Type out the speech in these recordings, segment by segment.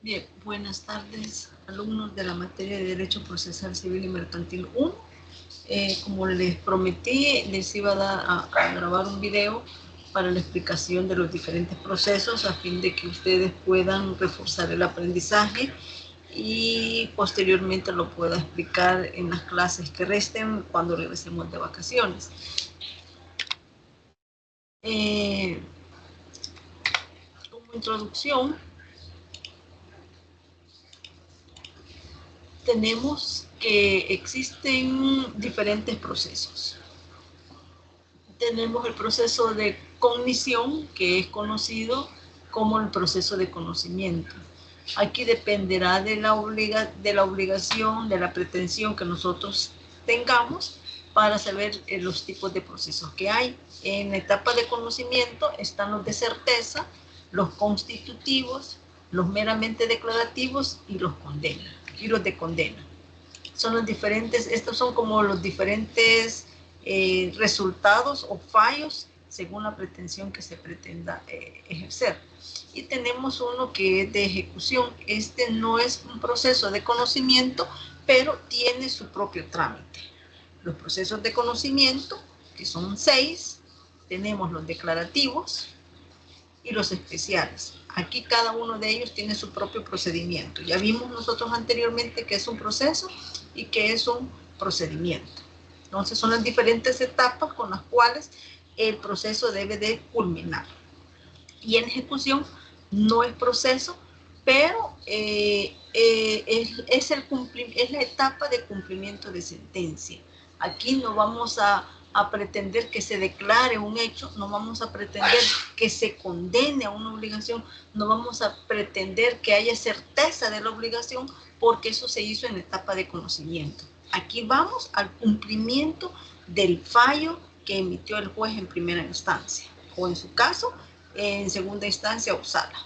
Bien, buenas tardes, alumnos de la materia de Derecho Procesal Civil y Mercantil 1. Como les prometí, les iba a grabar un video para la explicación de los diferentes procesos a fin de que ustedes puedan reforzar el aprendizaje y posteriormente lo pueda explicar en las clases que resten cuando regresemos de vacaciones. Como introducción, tenemos que existen diferentes procesos. Tenemos el proceso de cognición, que es conocido como el proceso de conocimiento. Aquí dependerá de la obligación, de la pretensión que nosotros tengamos para saber los tipos de procesos que hay. En la etapa de conocimiento están los de certeza, los constitutivos, los meramente declarativos y los de condena. Son los diferentes, estos son como los diferentes resultados o fallos según la pretensión que se pretenda ejercer. Y tenemos uno que es de ejecución. Este no es un proceso de conocimiento, pero tiene su propio trámite. Los procesos de conocimiento, que son 6, tenemos los declarativos y los especiales. Aquí cada uno de ellos tiene su propio procedimiento. Ya vimos nosotros anteriormente que es un proceso y que es un procedimiento. Entonces son las diferentes etapas con las cuales el proceso debe de culminar. Y en ejecución no es proceso, pero es la etapa de cumplimiento de sentencia. Aquí no vamos a pretender que se declare un hecho, no vamos a pretender que se condene a una obligación, no vamos a pretender que haya certeza de la obligación, porque eso se hizo en la etapa de conocimiento. Aquí vamos al cumplimiento del fallo que emitió el juez en primera instancia, o en su caso, en segunda instancia o sala,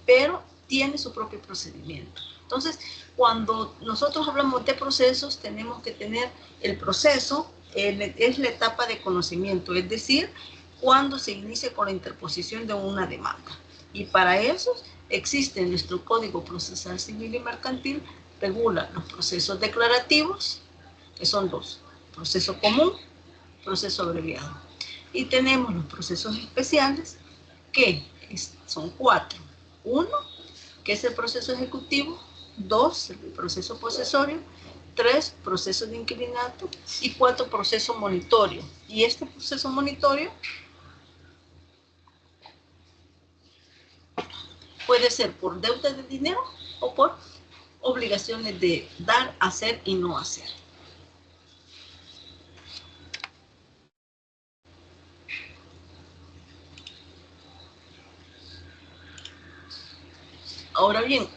pero tiene su propio procedimiento. Entonces, cuando nosotros hablamos de procesos, tenemos que tener el proceso, es la etapa de conocimiento, es decir, cuando se inicia con la interposición de una demanda. Y para eso existe nuestro Código Procesal Civil y Mercantil, regula los procesos declarativos, que son 2, proceso común, proceso abreviado. Y tenemos los procesos especiales, que son 4. 1, que es el proceso ejecutivo. 2, el proceso posesorio. 3, proceso de inquilinato. Y 4, proceso monitorio. Y este proceso monitorio puede ser por deuda de dinero o por obligaciones de dar, hacer y no hacer. Ahora bien,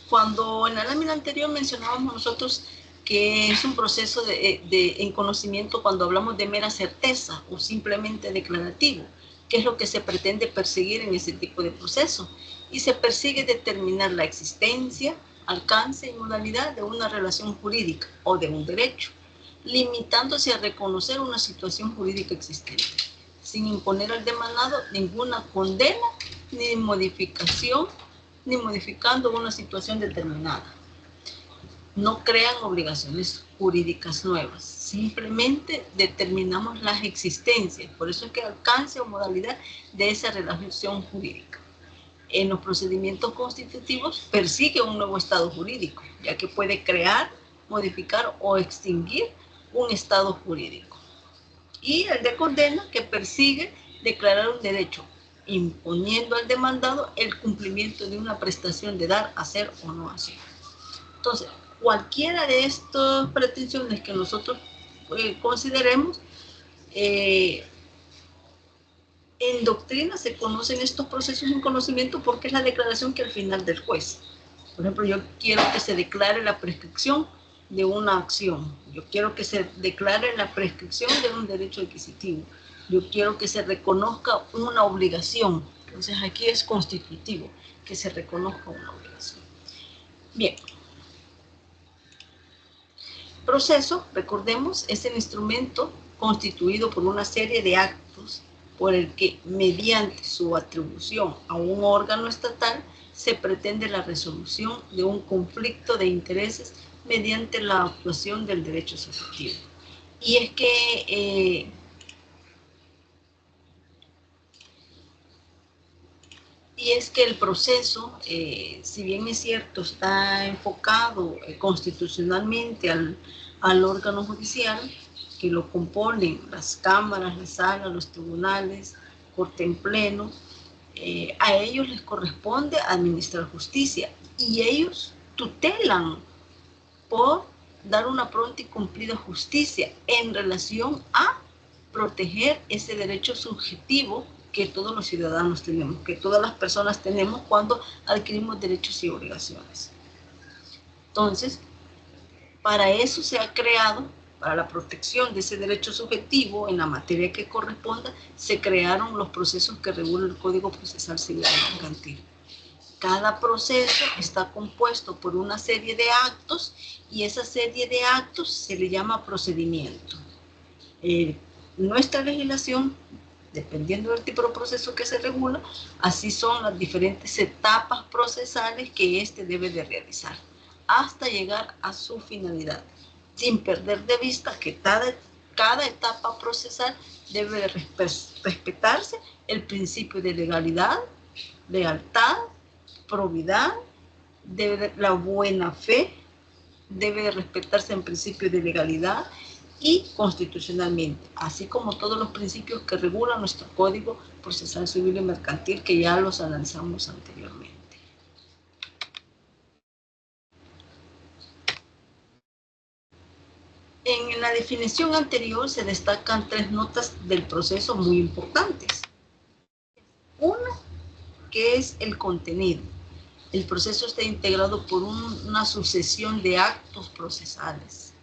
cuando en la lámina anterior mencionábamos nosotros que es un proceso en conocimiento cuando hablamos de mera certeza o simplemente declarativo, que es lo que se pretende perseguir en ese tipo de proceso. Y se persigue determinar la existencia, alcance y modalidad de una relación jurídica o de un derecho, limitándose a reconocer una situación jurídica existente, sin imponer al demandado ninguna condena ni modificación ni modificando una situación determinada. No crean obligaciones jurídicas nuevas, simplemente determinamos las existencias, por eso es que alcance o modalidad de esa relación jurídica. En los procedimientos constitutivos persigue un nuevo estado jurídico, ya que puede crear, modificar o extinguir un estado jurídico. Y el de condena, que persigue declarar un derecho, imponiendo al demandado el cumplimiento de una prestación de dar, hacer o no hacer. Entonces, cualquiera de estas pretensiones que nosotros consideremos, en doctrina se conocen estos procesos en conocimiento porque es la declaración que al final del juez. Por ejemplo, yo quiero que se declare la prescripción de una acción. Yo quiero que se declare la prescripción de un derecho adquisitivo. Yo quiero que se reconozca una obligación. Entonces aquí es constitutivo, que se reconozca una obligación. Bien. Proceso, recordemos, es el instrumento constituido por una serie de actos por el que, mediante su atribución a un órgano estatal, se pretende la resolución de un conflicto de intereses mediante la actuación del derecho subjetivo. Y es que el proceso, si bien es cierto, está enfocado constitucionalmente al órgano judicial, que lo componen las cámaras, las salas, los tribunales, corte en pleno, a ellos les corresponde administrar justicia y ellos tutelan por dar una pronta y cumplida justicia en relación a proteger ese derecho subjetivo que todos los ciudadanos tenemos, que todas las personas tenemos cuando adquirimos derechos y obligaciones. Entonces, para eso se ha creado, para la protección de ese derecho subjetivo en la materia que corresponda, se crearon los procesos que regula el Código Procesal Civil y Mercantil. Cada proceso está compuesto por una serie de actos y esa serie de actos se le llama procedimiento. Nuestra legislación, dependiendo del tipo de proceso que se regula, así son las diferentes etapas procesales que éste debe de realizar hasta llegar a su finalidad, sin perder de vista que cada etapa procesal debe de respetarse el principio de legalidad, lealtad, probidad, la buena fe, debe de respetarse en principio de legalidad y constitucionalmente, así como todos los principios que regulan nuestro Código Procesal Civil y Mercantil, que ya los analizamos anteriormente. En la definición anterior se destacan 3 notas del proceso muy importantes. Una, que es el contenido. El proceso está integrado por una sucesión de actos procesales.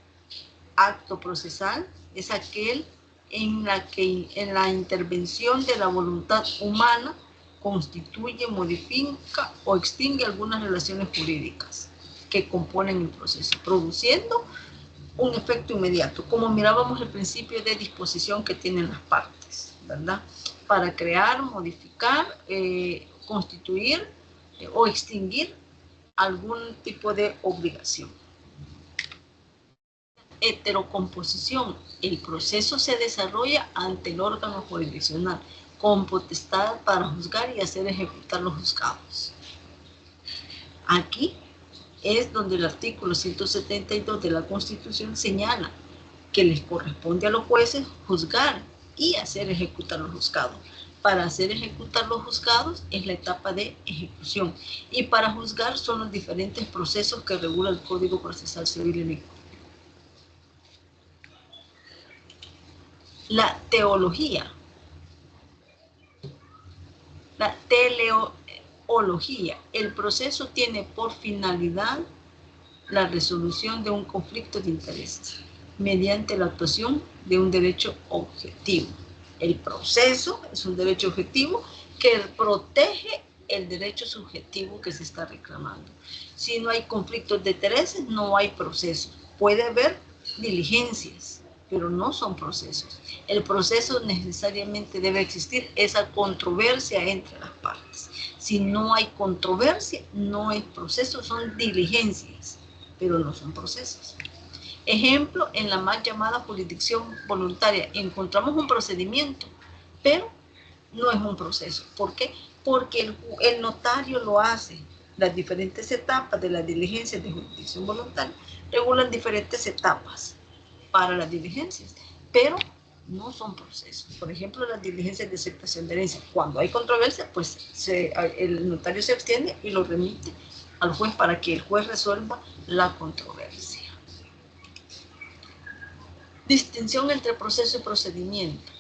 Acto procesal es aquel en la intervención de la voluntad humana constituye, modifica o extingue algunas relaciones jurídicas que componen el proceso, produciendo un efecto inmediato, como mirábamos el principio de disposición que tienen las partes, ¿verdad? Para crear, modificar, constituir o extinguir algún tipo de obligación. Heterocomposición. El proceso se desarrolla ante el órgano jurisdiccional con potestad para juzgar y hacer ejecutar los juzgados. Aquí es donde el artículo 172 de la Constitución señala que les corresponde a los jueces juzgar y hacer ejecutar los juzgados. Para hacer ejecutar los juzgados es la etapa de ejecución y para juzgar son los diferentes procesos que regula el Código Procesal Civil y Mercantil. La teología. La teleología. El proceso tiene por finalidad la resolución de un conflicto de intereses mediante la actuación de un derecho objetivo. El proceso es un derecho objetivo que protege el derecho subjetivo que se está reclamando. Si no hay conflictos de intereses, no hay proceso. Puede haber diligencias, pero no son procesos. El proceso necesariamente debe existir esa controversia entre las partes. Si no hay controversia, no es proceso, son diligencias, pero no son procesos. Ejemplo, en la mal llamada jurisdicción voluntaria, encontramos un procedimiento, pero no es un proceso. ¿Por qué? Porque el notario lo hace. Las diferentes etapas de la diligencia de jurisdicción voluntaria regulan diferentes etapas para las diligencias, pero no son procesos. Por ejemplo, las diligencias de aceptación de herencia. Cuando hay controversia, pues el notario se abstiene y lo remite al juez para que el juez resuelva la controversia. Distinción entre proceso y procedimiento.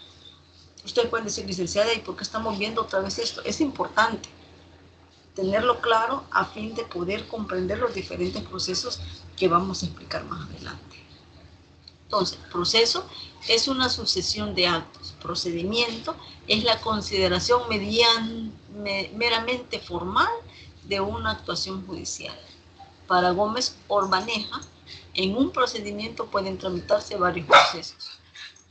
Ustedes pueden decir, licenciada, ¿y por qué estamos viendo otra vez esto? Es importante tenerlo claro a fin de poder comprender los diferentes procesos que vamos a explicar más adelante. Entonces, proceso es una sucesión de actos. Procedimiento es la consideración meramente formal de una actuación judicial. Para Gómez Orbaneja, en un procedimiento pueden tramitarse varios procesos.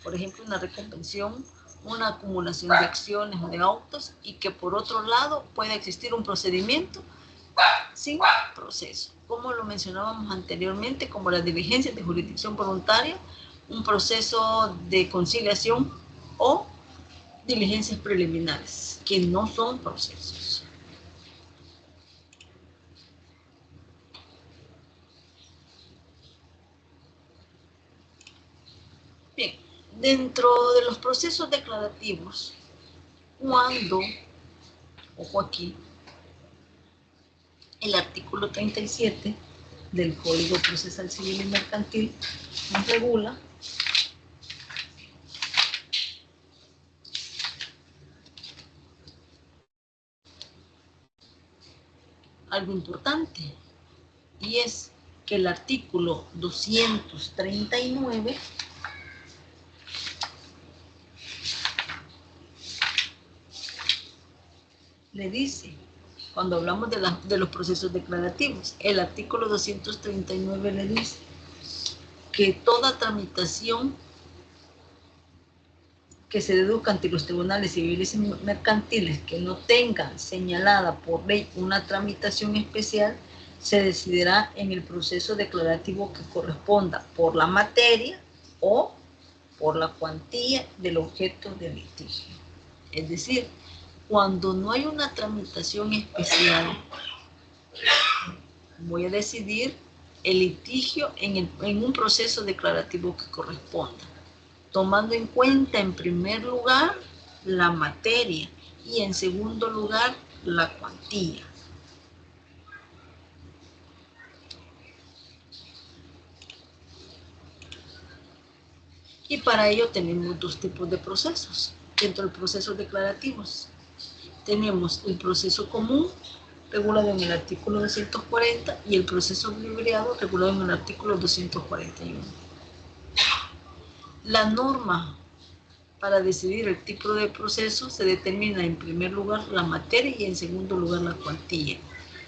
Por ejemplo, una recompensión, una acumulación de acciones o de autos, y que por otro lado puede existir un procedimiento sin proceso. Como lo mencionábamos anteriormente, como las diligencias de jurisdicción voluntaria, un proceso de conciliación o diligencias preliminares, que no son procesos. Bien, dentro de los procesos declarativos, cuando, ojo aquí, el artículo 37 del Código Procesal Civil y Mercantil nos regula algo importante, y es que el artículo 239 le dice, cuando hablamos de los procesos declarativos, el artículo 239 le dice que toda tramitación que se deduzca ante los tribunales civiles y mercantiles que no tengan señalada por ley una tramitación especial, se decidirá en el proceso declarativo que corresponda por la materia o por la cuantía del objeto del litigio. Es decir, cuando no hay una tramitación especial, voy a decidir el litigio en un proceso declarativo que corresponda, tomando en cuenta en primer lugar la materia y en segundo lugar la cuantía. Y para ello tenemos dos tipos de procesos dentro de procesos declarativos. Tenemos el proceso común, regulado en el artículo 240, y el proceso abreviado, regulado en el artículo 241. La norma para decidir el tipo de proceso se determina en primer lugar la materia y en segundo lugar la cuantía.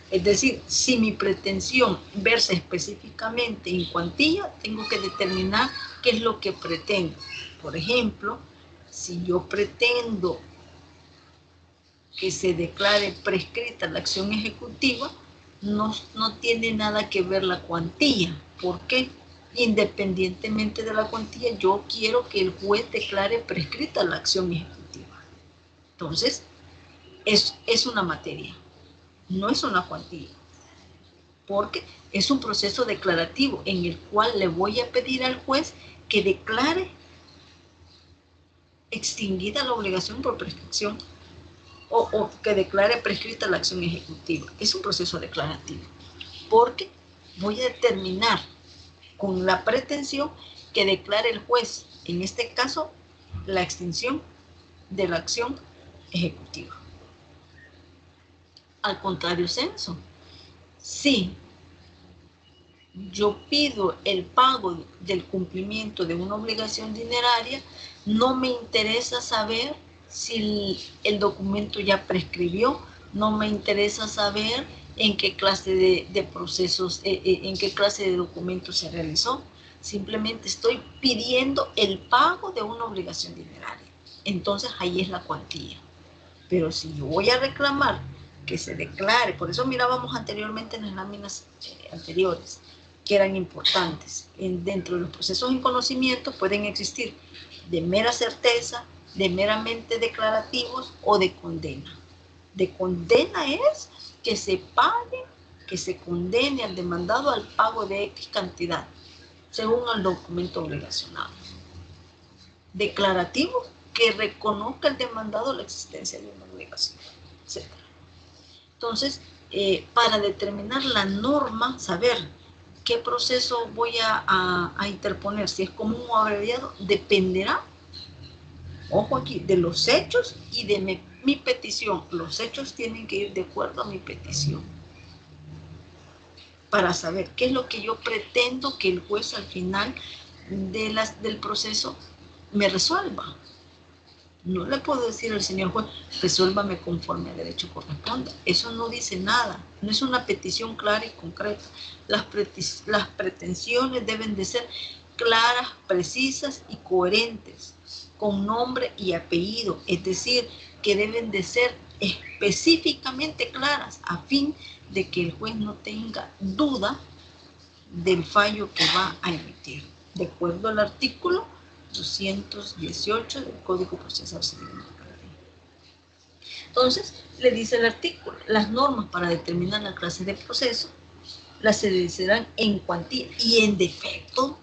Es decir, si mi pretensión versa específicamente en cuantía, tengo que determinar qué es lo que pretendo. Por ejemplo, si yo pretendo que se declare prescrita la acción ejecutiva, no tiene nada que ver la cuantía. ¿Por qué? Independientemente de la cuantía, yo quiero que el juez declare prescrita la acción ejecutiva. Entonces, es una materia, no es una cuantía, porque es un proceso declarativo en el cual le voy a pedir al juez que declare extinguida la obligación por prescripción o que declare prescrita la acción ejecutiva. Es un proceso declarativo, porque voy a determinar con la pretensión que declare el juez, en este caso, la extinción de la acción ejecutiva. Al contrario censo, si yo pido el pago del cumplimiento de una obligación dineraria, no me interesa saber si el documento ya prescribió, no me interesa saber en qué clase de procesos, en qué clase de documento se realizó. Simplemente estoy pidiendo el pago de una obligación dineraria. Entonces ahí es la cuantía. Pero si yo voy a reclamar que se declare, por eso mirábamos anteriormente en las láminas anteriores, que eran importantes. Dentro de los procesos en conocimiento pueden existir de mera certeza, de meramente declarativos o de condena. De condena es que se pague, que se condene al demandado al pago de X cantidad, según el documento obligacional. Declarativo, que reconozca el demandado la existencia de una obligación, etc. Entonces, para determinar la norma, saber qué proceso voy a interponer, si es común o abreviado, dependerá, ojo aquí, de los hechos y de mi petición. Los hechos tienen que ir de acuerdo a mi petición, para saber qué es lo que yo pretendo que el juez al final del proceso me resuelva. No le puedo decir al señor juez, resuélvame conforme al derecho corresponda. Eso no dice nada, no es una petición clara y concreta. Las pretensiones deben de ser claras, precisas y coherentes, con nombre y apellido, es decir, que deben de ser específicamente claras a fin de que el juez no tenga duda del fallo que va a emitir, de acuerdo al artículo 218 del Código Procesal Civil. Entonces, le dice el artículo, las normas para determinar la clase de proceso las establecerán en cuantía y en defecto.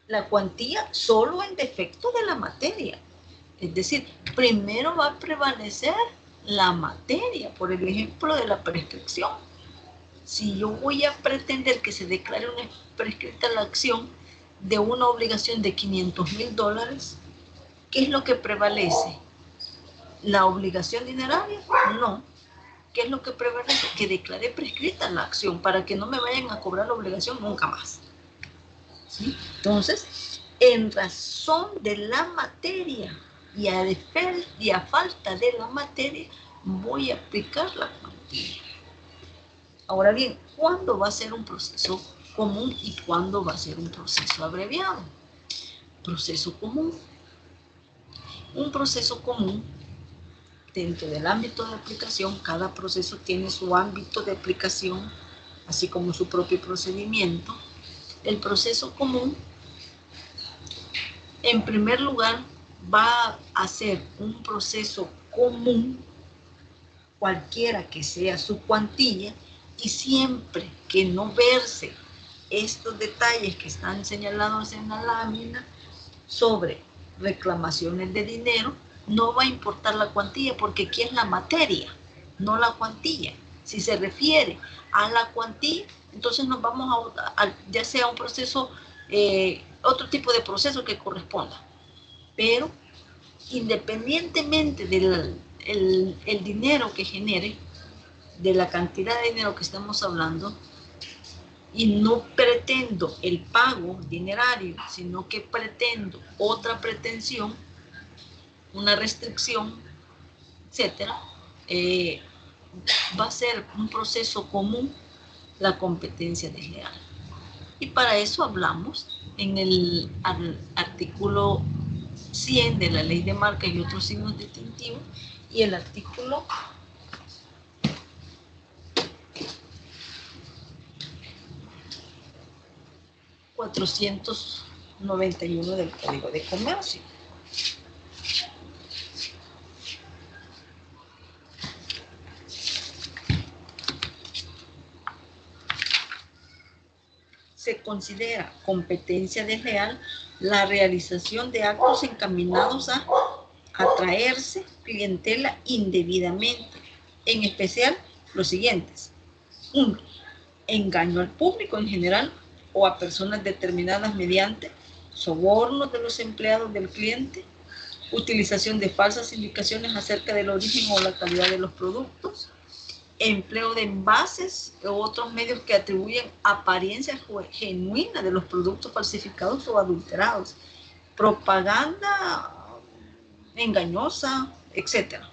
La cuantía solo en defecto de la materia. Es decir, primero va a prevalecer la materia, por el ejemplo de la prescripción. Si yo voy a pretender que se declare una prescrita la acción de una obligación de $500,000, ¿qué es lo que prevalece? ¿La obligación dineraria? No. ¿Qué es lo que prevalece? Que declare prescrita la acción para que no me vayan a cobrar la obligación nunca más. ¿Sí? Entonces, en razón de la materia y a falta de la materia, voy a aplicar la cuantía. Ahora bien, ¿cuándo va a ser un proceso común y cuándo va a ser un proceso abreviado? Proceso común. Un proceso común, dentro del ámbito de aplicación, cada proceso tiene su ámbito de aplicación, así como su propio procedimiento. El proceso común, en primer lugar, va a ser un proceso común, cualquiera que sea su cuantía, y siempre que no verse estos detalles que están señalados en la lámina sobre reclamaciones de dinero, no va a importar la cuantía, porque aquí es la materia, no la cuantía. Si se refiere a la cuantía, entonces nos vamos a ya sea un proceso, otro tipo de proceso que corresponda. Pero independientemente del el dinero que genere, de la cantidad de dinero que estamos hablando, y no pretendo el pago dinerario, sino que pretendo otra pretensión, una restricción, etcétera, va a ser un proceso común la competencia desleal. Y para eso hablamos en el artículo 100 de la Ley de Marcas y otros signos distintivos y el artículo 491 del Código de Comercio. Se considera competencia desleal la realización de actos encaminados a atraerse clientela indebidamente, en especial los siguientes. 1. Engaño al público en general o a personas determinadas mediante sobornos de los empleados del cliente, utilización de falsas indicaciones acerca del origen o la calidad de los productos, empleo de envases u otros medios que atribuyen apariencia genuina de los productos falsificados o adulterados, propaganda engañosa, etc.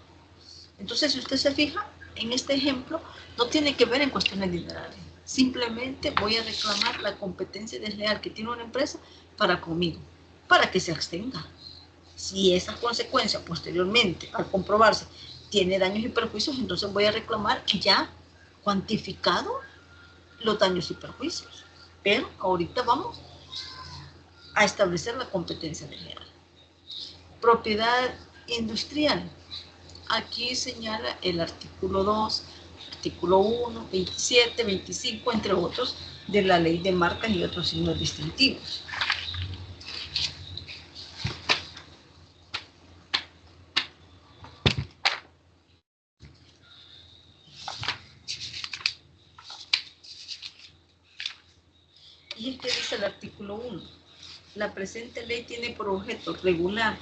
Entonces, si usted se fija, en este ejemplo no tiene que ver en cuestiones dinerarias. Simplemente voy a reclamar la competencia desleal que tiene una empresa para conmigo, para que se abstenga. Si esa consecuencia posteriormente, al comprobarse, tiene daños y perjuicios, entonces voy a reclamar ya cuantificado los daños y perjuicios. Pero ahorita vamos a establecer la competencia desleal. Propiedad industrial. Aquí señala el artículo 2, artículo 1, 27, 25, entre otros, de la Ley de Marcas y otros signos distintivos. Y es que dice el artículo 1, la presente ley tiene por objeto regular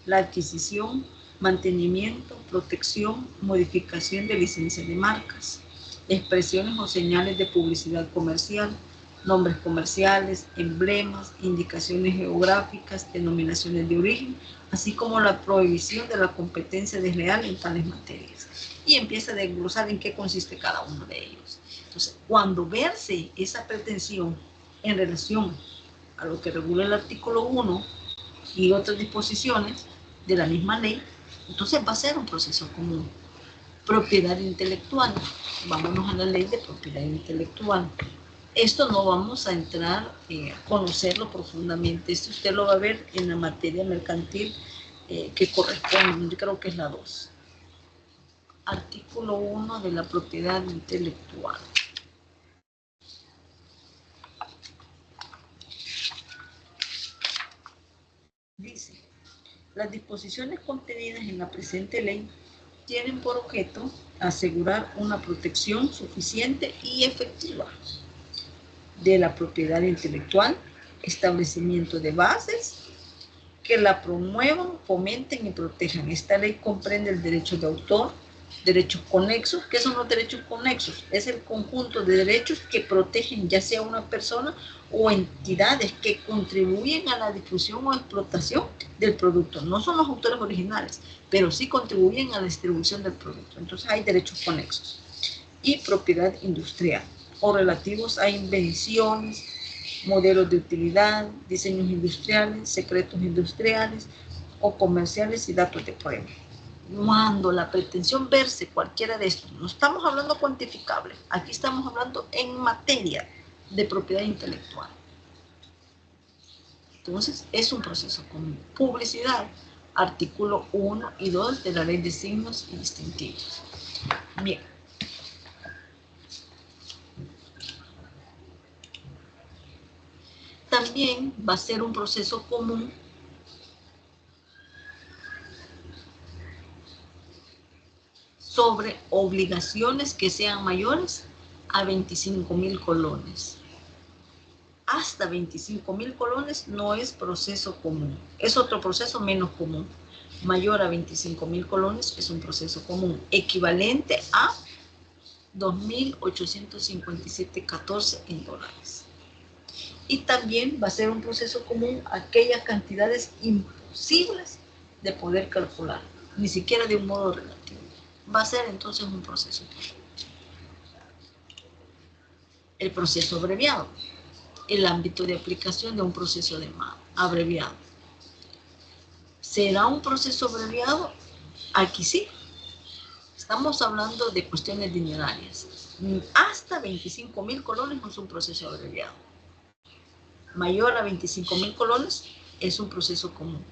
la adquisición, mantenimiento, protección, modificación de licencias de marcas, expresiones o señales de publicidad comercial, nombres comerciales, emblemas, indicaciones geográficas, denominaciones de origen, así como la prohibición de la competencia desleal en tales materias. Y empieza a desglosar en qué consiste cada uno de ellos. Entonces, cuando verse esa pretensión en relación a lo que regula el artículo 1 y otras disposiciones de la misma ley, Entonces va a ser un proceso común. Propiedad intelectual. Vámonos a la ley de propiedad intelectual. Esto no vamos a entrar a conocerlo profundamente. Esto usted lo va a ver en la materia mercantil que corresponde, yo creo que es la 2. Artículo 1 de la propiedad intelectual. Dice, las disposiciones contenidas en la presente ley tienen por objeto asegurar una protección suficiente y efectiva de la propiedad intelectual, establecimiento de bases que la promuevan, fomenten y protejan. Esta ley comprende el derecho de autor, derechos conexos. ¿Qué son los derechos conexos? Es el conjunto de derechos que protegen ya sea una persona o entidades que contribuyen a la difusión o explotación del producto. No son los autores originales, pero sí contribuyen a la distribución del producto. Entonces hay derechos conexos. Y propiedad industrial, o relativos a invenciones, modelos de utilidad, diseños industriales, secretos industriales o comerciales y datos de prueba. Cuando la pretensión verse cualquiera de estos, no estamos hablando cuantificable, aquí estamos hablando en materia de propiedad intelectual. Entonces, es un proceso común. Publicidad, artículo 1 y 2 de la Ley de Signos y Distintivos. Bien. También va a ser un proceso común sobre obligaciones que sean mayores a 25,000 colones. Hasta 25,000 colones no es proceso común, es otro proceso menos común. Mayor a 25,000 colones es un proceso común, equivalente a 2.857,14 en dólares. Y también va a ser un proceso común aquellas cantidades imposibles de poder calcular, ni siquiera de un modo relativo. Va a ser entonces un proceso común. El proceso abreviado, el ámbito de aplicación de un proceso de abreviado. ¿Será un proceso abreviado? Aquí sí. Estamos hablando de cuestiones dinerarias. Hasta 25,000 colones no es un proceso abreviado. Mayor a 25,000 colones es un proceso común.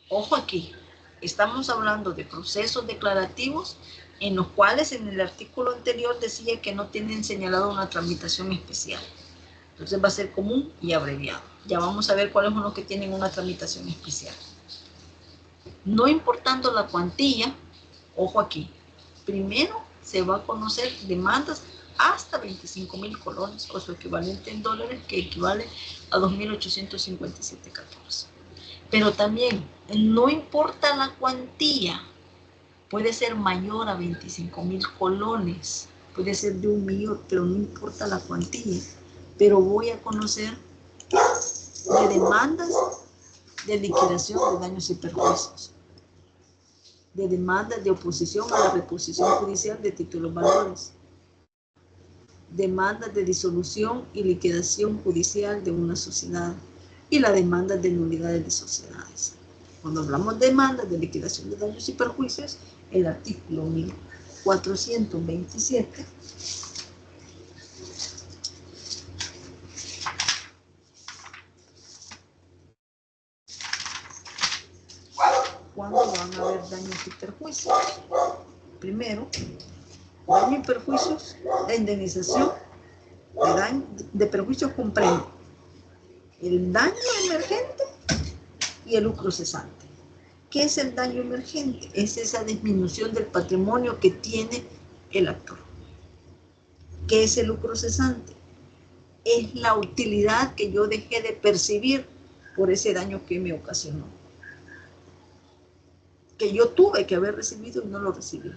Ojo aquí, estamos hablando de procesos declarativos en los cuales en el artículo anterior decía que no tienen señalado una tramitación especial. Entonces va a ser común y abreviado. Ya vamos a ver cuáles son los que tienen una tramitación especial. No importando la cuantía, ojo aquí, primero se va a conocer demandas hasta 25,000 colones o su equivalente en dólares, que equivale a 2.857,14. Pero también, no importa la cuantía, puede ser mayor a 25,000 colones, puede ser de 1,000,000, pero no importa la cuantía. Pero voy a conocer de demandas de liquidación de daños y perjuicios, de demandas de oposición a la reposición judicial de títulos valores, demandas de disolución y liquidación judicial de una sociedad y la demanda de nulidades de sociedades. Cuando hablamos de demandas de liquidación de daños y perjuicios, el artículo 1427 ¿cuándo van a haber daños y perjuicios? Primero, daños y perjuicios, la indemnización de perjuicios comprende el daño emergente y el lucro cesante. ¿Qué es el daño emergente? Es esa disminución del patrimonio que tiene el actor. ¿Qué es el lucro cesante? Es la utilidad que yo dejé de percibir por ese daño que me ocasionó, que yo tuve que haber recibido y no lo recibí.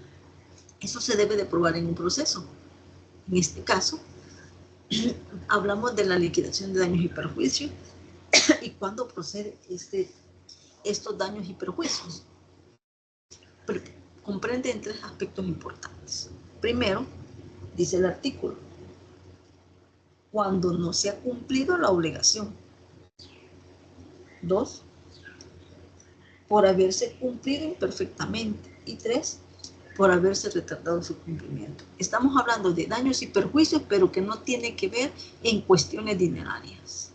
Eso se debe de probar en un proceso. En este caso, hablamos de la liquidación de daños y perjuicios y cuándo procede estos daños y perjuicios. Comprenden tres aspectos importantes. Primero, dice el artículo, cuando no se ha cumplido la obligación. 2, por haberse cumplido imperfectamente. Y 3, por haberse retardado su cumplimiento. Estamos hablando de daños y perjuicios, pero que no tiene que ver en cuestiones dinerarias.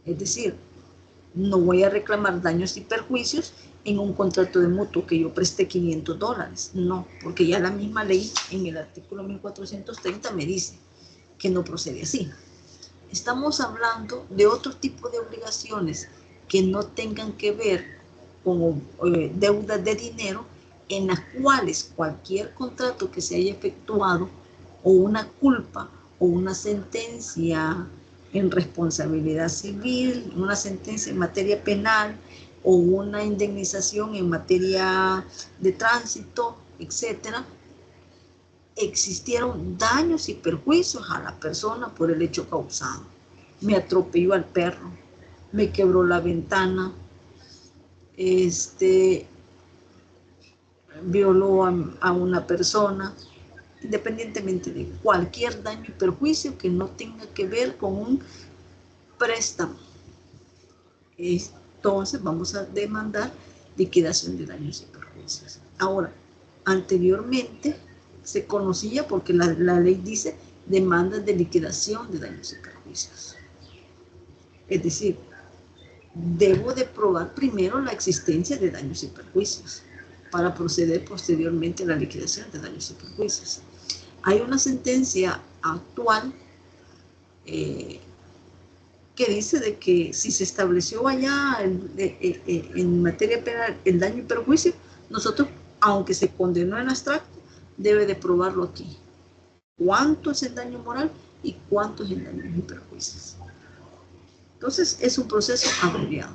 Es decir, no voy a reclamar daños y perjuicios en un contrato de mutuo que yo presté $500. No, porque ya la misma ley en el artículo 1430 me dice que no procede así. Estamos hablando de otro tipo de obligaciones que no tengan que ver con deudas de dinero, en las cuales cualquier contrato que se haya efectuado o una culpa o una sentencia en responsabilidad civil, una sentencia en materia penal o una indemnización en materia de tránsito, etcétera, existieron daños y perjuicios a la persona por el hecho causado. Me atropelló al perro, me quebró la ventana, violó a una persona, independientemente de cualquier daño y perjuicio que no tenga que ver con un préstamo. Entonces vamos a demandar liquidación de daños y perjuicios. Ahora, anteriormente se conocía, porque la ley dice, demandas de liquidación de daños y perjuicios. Es decir, debo de probar primero la existencia de daños y perjuicios para proceder posteriormente a la liquidación de daños y perjuicios. Hay una sentencia actual que dice de que si se estableció allá en materia penal el daño y perjuicio, nosotros, aunque se condenó en abstracto, debe de probarlo aquí. ¿Cuánto es el daño moral y cuánto es el daño y perjuicios? Entonces, es un proceso abreviado.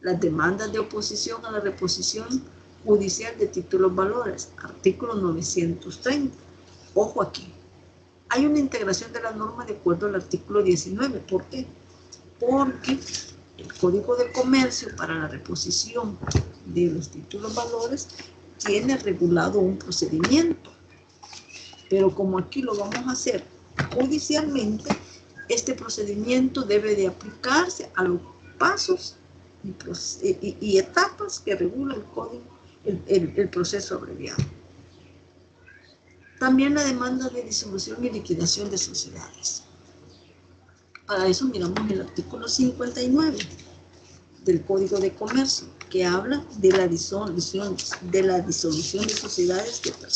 Las demandas de oposición a la reposición judicial de títulos valores, artículo 930. Ojo aquí. Hay una integración de la norma de acuerdo al artículo 19. ¿Por qué? Porque el Código de Comercio para la reposición de los títulos valores tiene regulado un procedimiento. Pero como aquí lo vamos a hacer judicialmente, este procedimiento debe de aplicarse a los pasos y etapas que regula el código, el proceso abreviado. También la demanda de disolución y liquidación de sociedades. Para eso miramos el artículo 59 del Código de Comercio, que habla de la disolución de sociedades de personas.